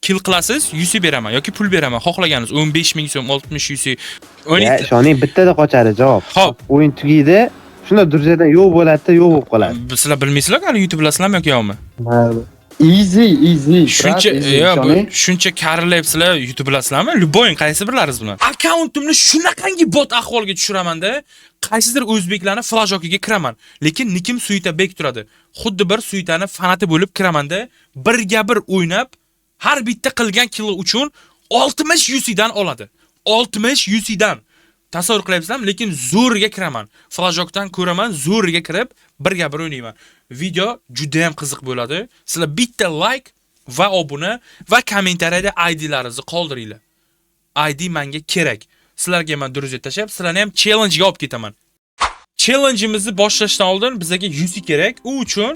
kill qilasiz, UC beraman yoki pul beraman. Xohlaganingiz 15 ming so'm, 60 UC. Shoning bittada qochadi javob. Xo'p. O'yin tugaydi. Shunda durjadan yo'q bo'ladi-da, yo'q bo'lib qoladi. Sizlar bilmaysizlar, hali YouTube bilasizlarmi yoki yo'qmi? Easy. Shuncha karilayapsizlar, YouTube bilasizlarmi? Luboying qaysi birlaringiz bilan? Akkauntimni shunaqangi bot ahvolga tushiraman-da, qaysidir o'zbeklarning flajokiga kiraman, lekin nikim Suitabek turadi. Xuddi bir Suitani fanati bo'lib kiraman-da, birga bir o'ynab, har bitta qilgan kill uchun 60 UC dan oladi. 60 UC dan. Tasavvur qilyapsizlarmi? Lekin zo'rga kiraman. Flajokdan ko'raman, zo'rga kirib, birga bir o'ynayman. Video juda ham qiziq bo'ladi. Sizlar bitta like va obuna va kommentariyada IDlaringizni qoldiringlar. ID menga kerak. Sizlarga men duruzet tashab, sizlarni ham challenge ga olib ketaman. Challenge'imizni boshlashdan oldin bizga UC kerak. U uchun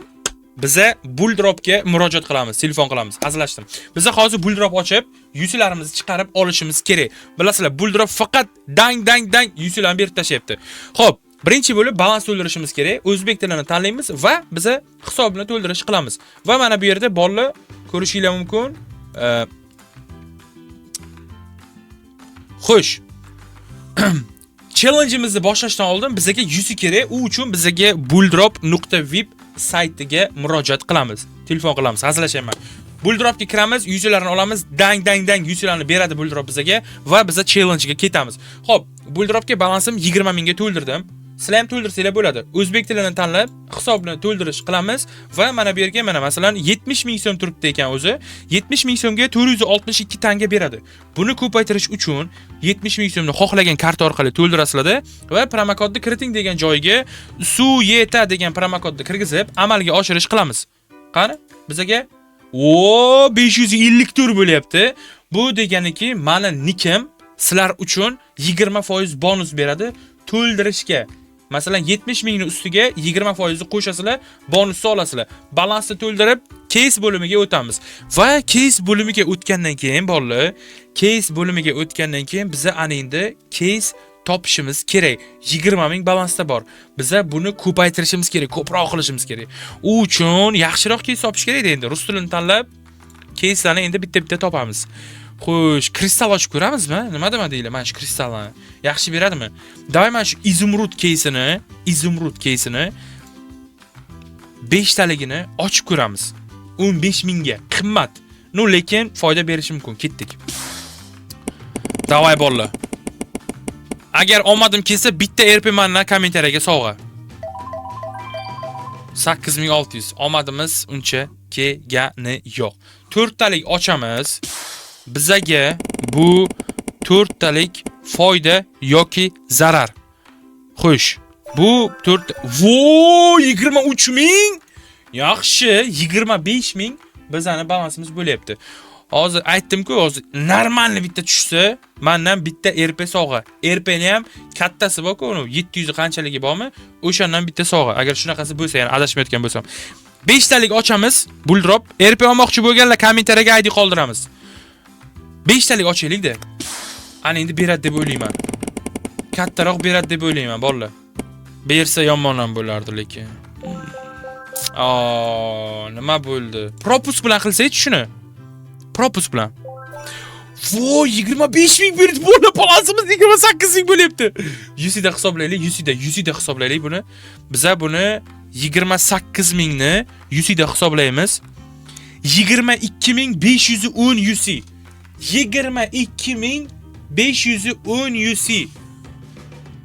biza Bulldropga murojaat qilamiz, telefon qilamiz. Hazillashdim. Biza hozir Bulldrop ochib, UC'larimizni chiqarib olishimiz kerak. Bilasizlar, Bulldrop faqat dang UC'larni berib tashlayapti. Xo'p, birinchi bo'lib balans to'ldirishimiz kerak. O'zbek tilini tanlaymiz va biza hisobni to'ldirish qilamiz. Va mana bu yerda bolalar ko'rishinglar mumkin. Xo'sh. Challenge'imizni boshlashdan oldin bizga UC kerak. U uchun bizga bulldrop.vip saytiga murojaat qilamiz. Telefon qilamiz, hazillashaman. Bulldropga kiramiz, UC'larni olamiz, dang UC'larni beradi Bulldrop bizga va biza challenge ga ketamiz. Xo'p, Bulldropga balansim 20 mingga to'ldirdim. Sizlar ham to'ldirsanglar bo'ladi. O'zbek tilini tanlab, hisobni to'ldirish qilamiz va mana bu yerga mana masalan 70 ming so'm turibdi ekan o'zi. 70 ming so'mga 462 tanga beradi. Buni ko'paytirish uchun 70 ming so'mni xohlagan karta orqali to'ldirasizlar va promokodni kiriting degan joyiga SUYETA degan promokodni kirgizib, amalga oshirish qilamiz. Qani? Bizga 550 tur bo'lyapti. Bu deganiki, mana nikim sizlar uchun 20% bonus beradi to'ldirishga. Masalan 70 mingning ustiga 20% qo'shasizlar, bonusni olasizlar. Balansni to'ldirib, case bo'limiga o'tamiz. Va case bo'limiga o'tgandan keyin bolalar, case bo'limiga o'tgandan keyin biza ana endi case topishimiz kerak. 20 ming balansda bor. Biza buni ko'paytirishimiz kerak, ko'proq qilishimiz kerak. U uchun yaxshiroq case topish kerak endi. Rus tilini tanlab caselarni endi bitta topamiz. Xo'sh, kristal ochib ko'ramizmi? Nima deylar? Mana shu kristallarni yaxshi beradimi? Davay mana shu izumrud case'ini 5 taligini ochib ko'ramiz. 15 mingga. Qimmat. Lekin foyda berishi mumkin. Ketdik. Davay bolalar. Agar omadim kelsa, bitta RP mandan kommentariyaga sovg'a. 8600. Omadimiz uncha kelgani yo'q. 4 talik ochamiz. Bizaga bu 4 talik foyda yoki zarar. Xo'sh, bu 4 23 ming. Yaxshi, 25 ming bizani balansimiz bo'lyapti. Hozir aytdim-ku, hozir normalni bitta tushsa, mendan bitta RP sovg'a. RP ni ham kattasi bor-ku, 700 qanchaligi bormi? O'shandan bitta sovg'a. Agar shunaqasi bo'lsa, ya'ni adashmayotgan bo'lsam. 5 talik ochamiz, Bulldrop. RP olmoqchi bo'lganlar kommentariyaga ID qoldiramiz. 5 talik ochaylik-da. Ana endi beradi deb o'ylayman. Kattaroq beradi deb o'ylayman, bolalar. Bersa yomon ham bo'lardi lekin. Nima bo'ldi? Propus bilan qilsangiz shuni. Propus bilan. 25 ming berdi, bolalar, balansimiz 28 ming bo'lyapti. UC'da hisoblaylik, UC'da hisoblaylik buni. Biza buni 28 mingni UC'da hisoblaymiz. 22510 UC. 22510 UC.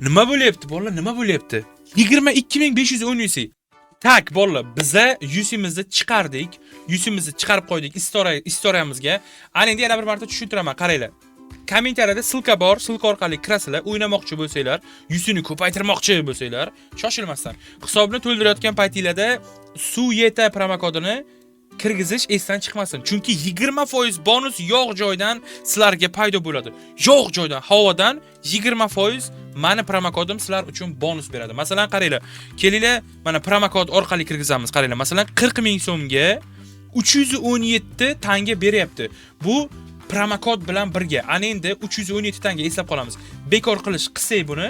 Nima bo'lyapti bolalar, nima bo'lyapti? 22510 UC. Tak bolalar, biza UC'mizni chiqardik. UC'mizni chiqarib qo'ydik istoriyamizga. Ana endi yana bir marta tushuntiraman, qaranglar. Kommentariyada silka bor, silka orqali kirasizlar, o'ynamoqchi bo'lsanglar, UC'ni ko'paytirmoqchi bo'lsanglar, shoshilmasdan. Hisobni to'ldirayotgan paytingizda SUYETA promokodini kirgizish esdan chiqmasin. Chunki 20% bonus yo'q joydan sizlarga paydo bo'ladi. Yo'q joydan, havodan 20% mani promokodim sizlar uchun bonus beradi. Masalan, qaranglar. Kelinglar, mana promokod orqali kirgizamiz. Qaranglar, masalan, 40 ming so'mga 317 tanga beryapti. Bu promokod bilan birga. Ana endi 317 tanga eslab qolamiz. Bekor qilish qilsak buni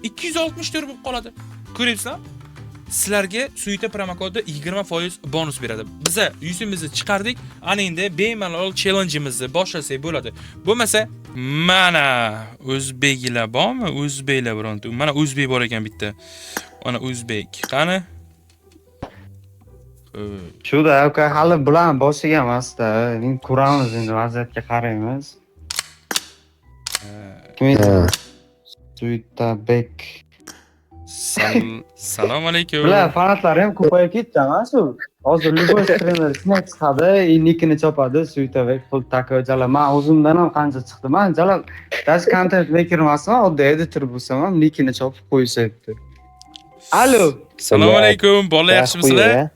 264 bo'lib qoladi. Ko'ryapsizlar? sizlarga Suite promokodi 20% bonus beradi. Biza yuzimizni chiqardik, ana endi bemalol challenge'imizni boshlasak bo'ladi. Bo'lmasa, mana o'zbeklar bormi? O'zbeklar bironta. Mana o'zbek bor ekan bitta. Mana o'zbek. Qani? Shuda aka hali bilan boshiga emas-da. Endi ko'ramiz, endi vaziyatga qaraymiz. Kim edi? Suita Bek. Salom alaykum. Bular fanatlar ham ko'payib ketdi-a shu. Hozir любой streamer snack chiqadi, nickini chopadi, Suita Bek pul takajala. Men o'zimdan ham qancha chiqdi. Men jala dash content maker emasman, oddiy editor bo'lsam ham nickini chopib qo'yishayapti. Alo. Salom alaykum. Bola yaxshimisizlar?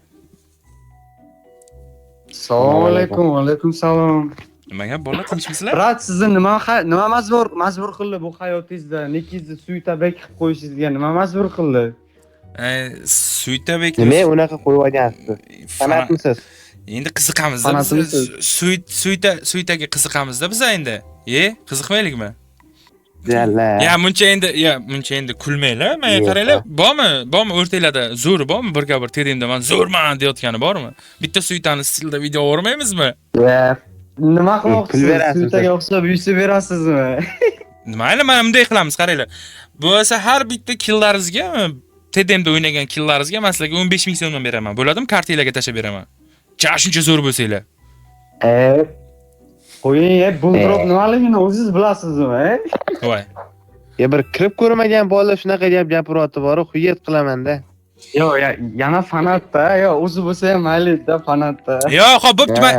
Assalomu alaykum, va alaykum salom. Nimaga bola tinchmisizlar? Brat, sizni nima majbur qildi bu hayotingizda? Nikingizni Suita Bek qilib qo'yishingizga nima majbur qildi? Suita Bek Nima unaqa qo'yib olgansiz? Fanatmisiz? Endi qiziqamiz-da. Suitaga qiziqamiz-da biz endi. Qiziqmaylikmi? Yalla. Muncha endi kulmanglar. Menga qaranglar. Bormi o'rtanglarda zo'r bormi? Birga bir terimda men zo'rman deyotgani bormi? Bitta Suitani stilda video o'rmaymizmi? Nima qilmoqchisiz? Suitaga o'xshab yusib berasizmi? Mayli, mana bunday qilamiz, qaranglar. Bo'lsa har bitta killaringizga, TDMda o'ynagan killaringizga men sizlarga 15 ming so'mdan beraman. Bo'ladimi? Kartinglarga tashab beraman. Shuncha zo'r bo'lsanglar. Qo'ying, bu drop nimaligini o'zingiz bilasizmi? Voy. Bir kirib ko'rmagan bola shunaqa deb gapiryapti, bor, xuyet qilaman-da. Yo'q, yana fanatda, o'zi bo'lsa ham mayli-da fanatda. Yo'q, xo'p, bo'pti.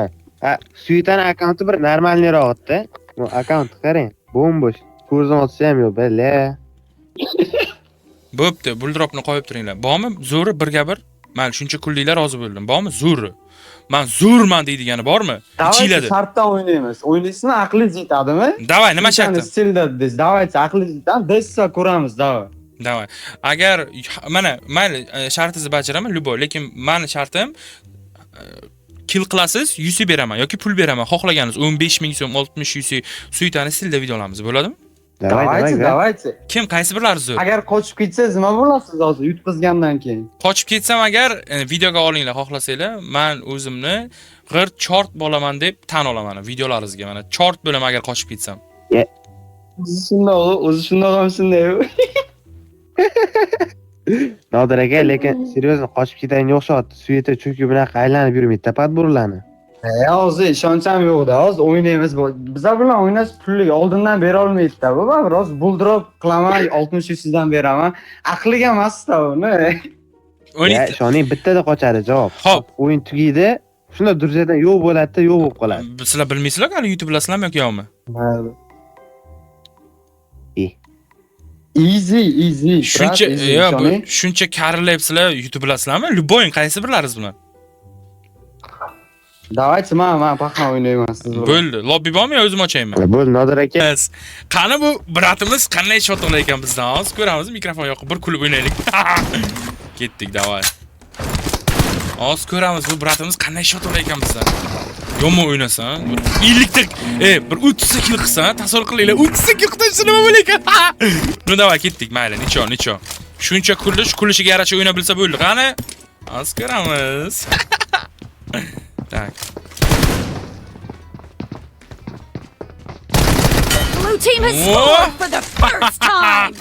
Suitani akkaunti bir normalniroqda. Bu akkaunt qarang, bo'm-bo'sh. Ko'rsamoqchi ham yo'q, bala. Bo'pti, buldropni qo'yib turinglar. Bormi? Zo'ri birga bir. Men shuncha kunliklar rozi bo'ldim. Bormi? Zo'ri. Men zo'rman deydigani bormi? Ichiladi. Shartdan o'ynaymiz. O'ynaysizmi, aqlingiz yetadimi? Davay, nima sharti? Stilda biz. Davay, aqlingiz yetadi, desa ko'ramiz, davay. Davay. Agar mana mayli shartingizni bajaraman, любой, lekin meni shartim kill qilasiz, 100 beraman yoki pul beraman. Xohlaganingiz 15 ming so'm, 60 100 Suitani stilda video olamiz, bo'ladimi? Давайте. Kim qaysi birlari zo'r? Agar qochib ketsangiz nima bo'lasiz hozir yutqizgandan keyin? Qochib ketsam agar videoga olinglar xohlasanglar, men o'zimni g'irt chort bo'laman deb tan olaman videolaringizga. Mana chort bo'laman agar qochib ketsam. O'zi shundoq ham shunday. Nodir aka, lekin seriyozno qochib ketayotganga o'xshatdi. Suita chunki bunaqa aylanib yurmaydi, tapat burilani. Hozir ishoncham yo'q-da. Hozir o'ynaymiz. Bizlar bilan o'ynash pullik oldindan bera olmaydi-da. Bu biroz buldrop qilaman, 60 dan beraman. Aqliga emas-da uni. Ishoning, bittada qochadi javob. Xo'p, o'yin tugaydi. Shunda durjadan yo'q bo'ladi-da, yo'q bo'lib qoladi. Sizlar bilmaysizlar, hali YouTube bilasizlarmi yoki yo'qmi? Mayli. Easy. Shuncha karilyapsizlar, YouTube bilasizlarmi? Любой qaysi birlaringiz bilan? Давайте, men paxma o'ynayman siz bilan. Bo'ldi. Lobby bormi yo o'zim ochaymi? Bo'ldi, Nodir aka. Qani bu bratimiz qanday shot olar ekan bizdan? Hozir ko'ramiz, mikrofon yoqib bir kulib o'ynaylik. Ketdik, davay. Hozir ko'ramiz bu bratimiz qanday shot olar ekan bizdan. Yomon o'ynasan, 50 ta, bir 30 ta kill qilsan, tasavvur qilinglar, 30 ta kill qilsa nima bo'lar ekan? Buni davay ketdik, mayli, necho. Shuncha kulishiga yarasha o'ynab bilsa bo'ldi. Qani? Hozir ko'ramiz. Tak. Blue team has scored for the first time.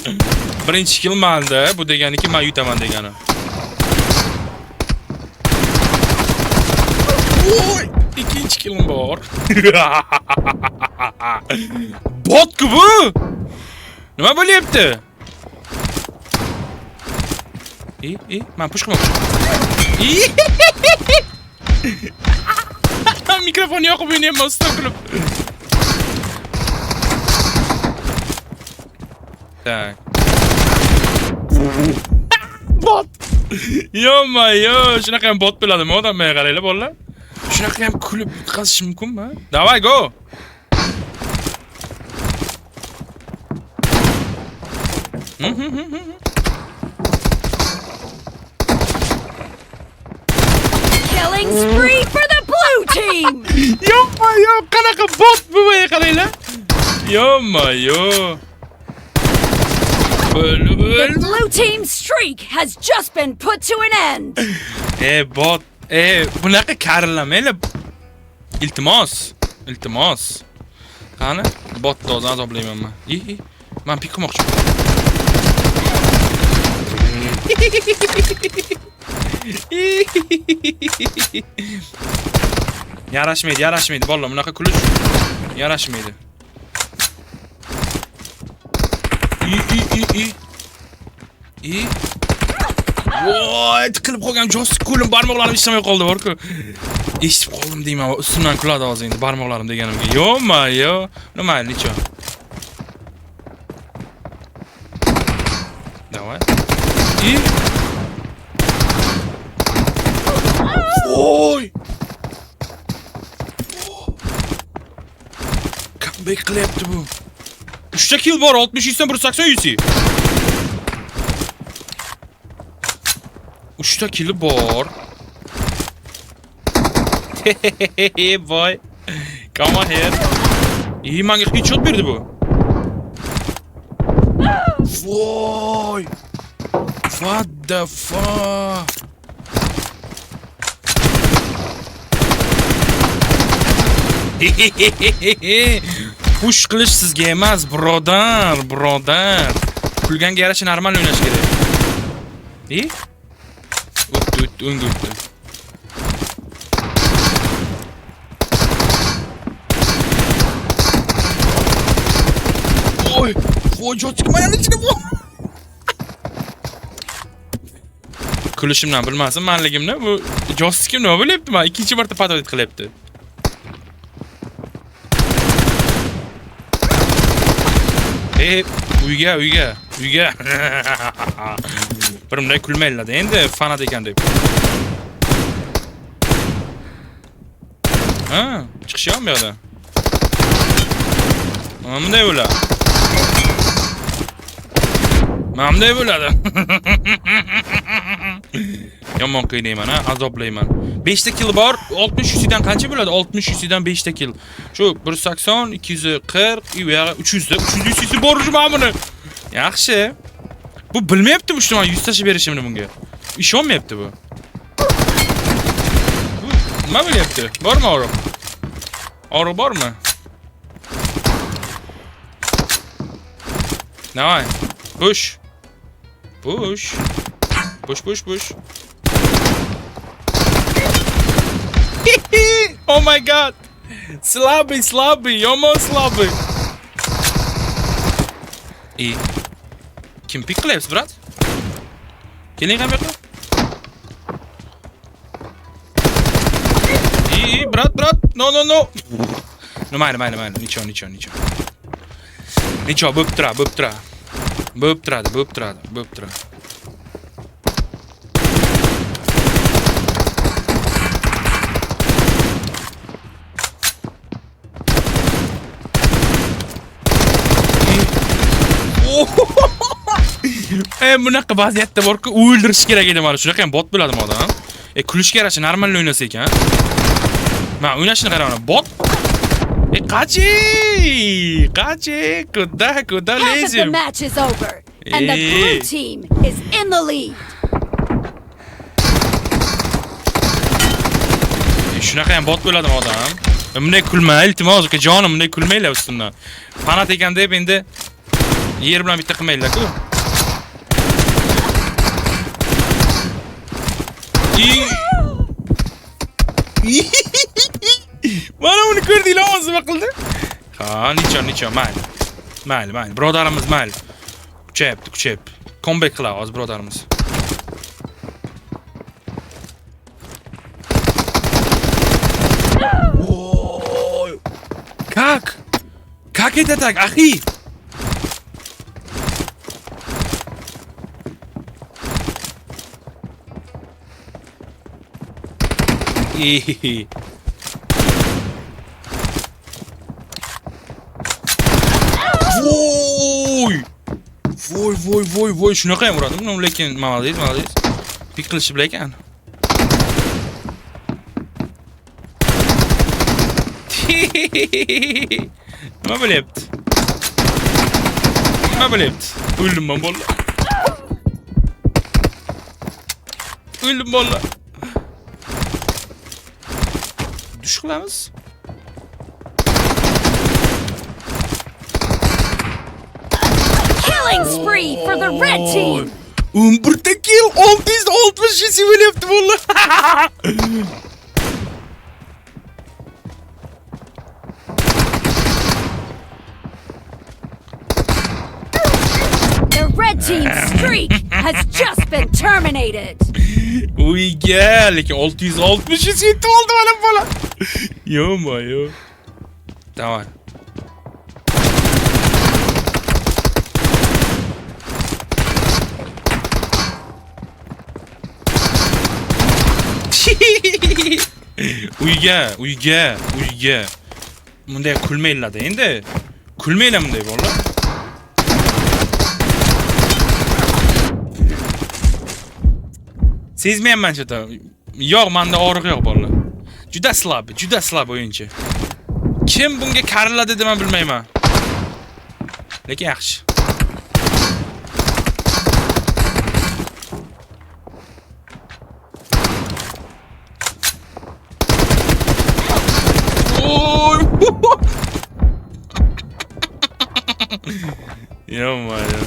Birinchi kill menda, bu deganiki men yutaman degani. Voy, ikkinchi killim bor. Botku bu? Nima bo'lyapti? Men push qilmoqchi. Mikrofon yoqib o'ynayapman ustidan kulib. Tak. Bot. Yo, shunaqa ham bot bo'ladimi odamlarga qaranglar bolalar? Shunaqa ham kulib qasish mumkinmi? Davay go. Killing spree for the blue team. Yo, qanaqa bot bu qaranglar. Yo. Bo'lib The blue team's streak has just been put to an end. Bot. Bunaqa karillamaylar. Iltimos. Qani, botni o'zim azoblayman men. Men pik qilmoqchiman. Yarashmaydi bolalar, bunaqa kulish yarashmaydi. Voy, tiqilib qolgan joystick qo'lim, barmoqlarim ishlamay qoldi, bor-ku. Eshitib qoldim deyman, ustimdan kuladi hozir endi barmoqlarim deganimga. Yo, nima necha? Давай. Voy! Comeback qilyapti bu. 3 ta kill bor, 60 dan 180 UC. 3 ta kill bor. Boy. Come on here. Menga headshot berdi bu. Voy. What the fuck? Push qilish sizga emas, birodar. Kulganga yarasha normal o'ynash kerak. O'tdi. Voy, joystick mayani ichiga bu. Kulishimdan bilmasin, menligimni bu joystickimni nima bo'lyapti? Men ikkinchi marta patrot qilyapti. Uyga. Birimday kulmaylar endi fanat ekan deb. Chiqishyapmi yo'qda? Bunday bo'ladi. Bunday bo'ladi. Yomon qiynayman, azoblayman. 5 ta kill bor, 60 UC'dan qancha bo'ladi? 60 UC'dan 5 ta kill. Shu 180, 240, u yoqqa 300 UC'si bor mana buni. Yaxshi. Bu bilmayapti bu shuni 100 tashib berishimni bunga. Ishonmayapti bu. Nima bo'lyapti? Bormi oro? Oro bormi? Давай. Push. Oh my god. Slabый, yomon slabый. Kim pick qilyapsiz, brat? Keling ham yoqqa. Brat. No. No, mayli. Nicho. Nicho, bo'p turadi. Bunaqa vaziyatda bor-ku, o'ldirish kerak edi mana shunaqa ham bot bo'ladimi odam? Kulishga yarasha normal o'ynasa ekan. Men o'ynashini qarayman, bot. Qachi, kuda Half of the lezim. match is over, and the blue team is in the lead. Shunaqa ham bot bo'ladimi odam? Bunday kulma, iltimos aka jonim, bunday kulmaylar ustimdan. Fanat ekan deb endi yer bilan bitta qilmaylar-ku. Mana buni ko'rdinglar, hozir nima qildi? Nicho, mayli. Birodarimiz mayli. Kuchayapti. Comeback qiladi hozir birodarimiz. Voy! Как это так, ахи? Voy, shunaqa ham uradim, lekin молодец. Pik qilishi bilan ekan. Nima bo'lyapti? O'ldim men bolalar. O'ldim bolalar. Dush qilamiz. Killing spree for the red team. 11 kill 660 yesi bo'lyapti bolalar. The red team's streak has just been terminated. Uyga, lekin 660 yesi yetib oldi mana bola. Yo. Давай. uyga. Bunday kulmaylar-da endi. Kulmaylar bunday bolalar. Sezmayman chata. Yo'q, menda og'riq yo'q bolalar. Juda slab o'yinchi. Kim bunga kariladi deb men bilmayman. Lekin yaxshi. Oy! Yo-mayo.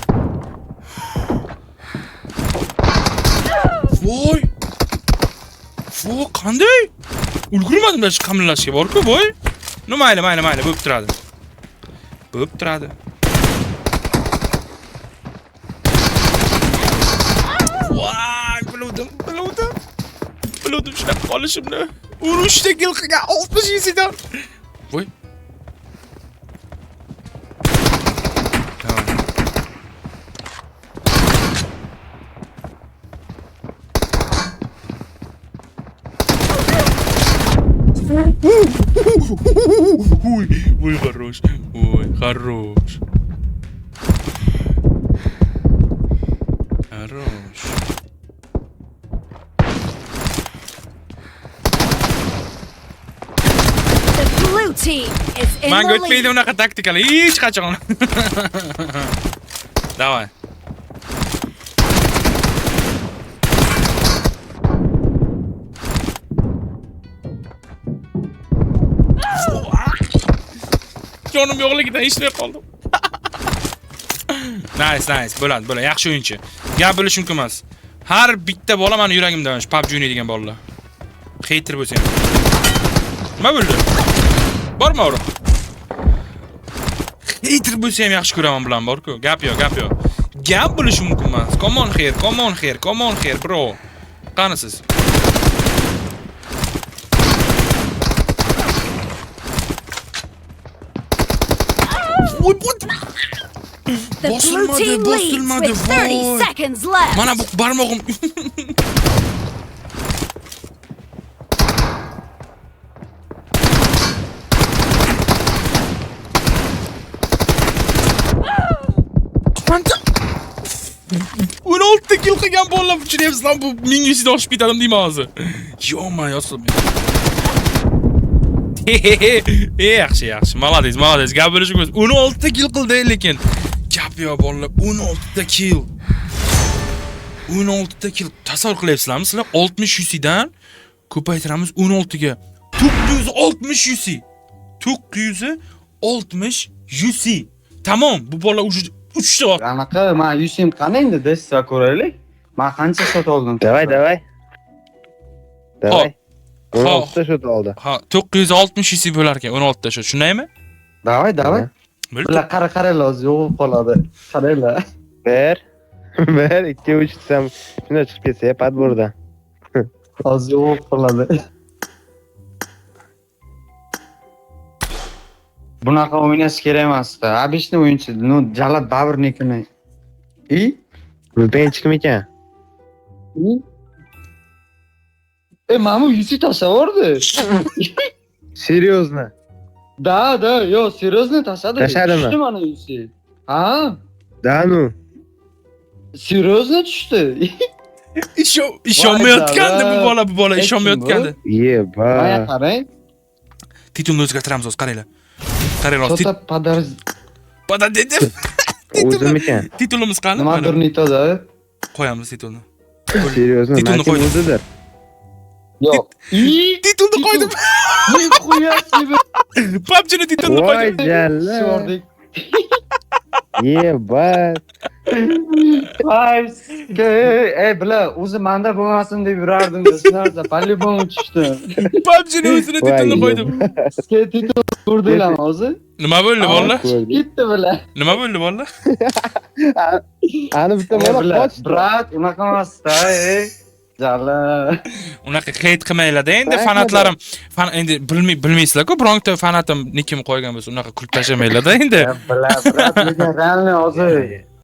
Voy! Qanday? Ulgurmadim da qamlashga bor-ku, voy. No mayli, bo'lib turadi. Voy, biluvdim shunaqa qolishimni. Urushda kill qilgan 60 yesidan. Voy. Ой, хорош. Хорош. The blue team is in Men the o'tmaydi lead. unaqa taktikali hech qachon. Давай. Jonim yo'qligidan eshitmay qoldim. Nice. Bo'ladi. Yaxshi o'yinchi. Gap bo'lish mumkin emas. Har bitta bola meni yuragimda shu PUBG o'ynaydigan bolalar. Hater bo'lsa ham. Nima bo'ldi? Bormi o'roq? Hater bo'lsa ham yaxshi ko'raman bilan bor-ku. Gap yo'q. Gap bo'lish mumkin emas. Come on here, bro. Qanisiz? The blue team leads with 30 seconds left. Mana bu barmog'im. Qancha? 16 kill qilgan bolalar uchun ham bu 1100 dan oshib ketadimi deyman hozir. Yo-ma, yo'q. Yaxshi. Молодец. Gap bo'lish kerak. 16 kill qildi lekin. Gap yo'q bolalar. 16 kill. 16 kill. Tasavvur qilyapsizlarmi sizlar? 60 yusidan ko'paytiramiz 16 ga. 960 yusi. 960 yusi. Tamom, bu bola уже 3 ta. Anaqa men yusim qani endi desa ko'raylik. Men qancha shot oldim? Давай. 16 ta shot oldi. Ha, 960 yusi bo'lar ekan 16 ta shot. Shundaymi? Давай. Bildim. Bular qara hozir yo'q qoladi. Qaranglar. 1 2 3 desam shunday chiqib ketsa pad burada. Hozir yo'q qoladi. Bunaqa o'ynash kerak emas-da. Обычный o'yinchi, Jalal Babrnikini. Vulpen kim ekan? Mana bu yuzi tasavvurdi. Серьезно? Da, yo'q, серьезно tasadi. Tashadimi? Tushdi mana yuzi. Ha? Да ну. Серьезно tushdi. ishonmayotgandi bu bola ishonmayotgandi. Yeba. Mana qarang. Titulni o'zgartiramiz hozir, qaranglar. Qaranglar, Sota pada dedim. O'zim ekan. Titulimiz qani? Nimadir nitoda. Qo'yamiz titulni. Seryozni, Titulni Nakim qo'ydim. o'zidir. Yo'q. Titulni qo'ydim. Nixuya PUBG'ni titulni Voy qo'ydim. jalla. Sho'rdik. Yebat. Bular o'zi manda bo'lmasin deb yurardim sizlarda. По-любому tushdi. PUBG'ni o'zini titulni qo'ydim. Sizga titul ko'rdinglarmi o'zi? Nima bo'ldi bolla? Ko'rdik. Ketdi bular. Nima bo'ldi bolla? Ani bitta bola Bular, qochdi. brat, unaqa emas-da, Jala. Unaqa hate qilmanglar-da endi Aytmadim. fanatlarim. Endi bilmaysizlar-ku, bironta fanatim nikim qo'ygan bo'lsa unaqa kulib tashlamanglar-da endi. Bular, brat, lekin realniy hozir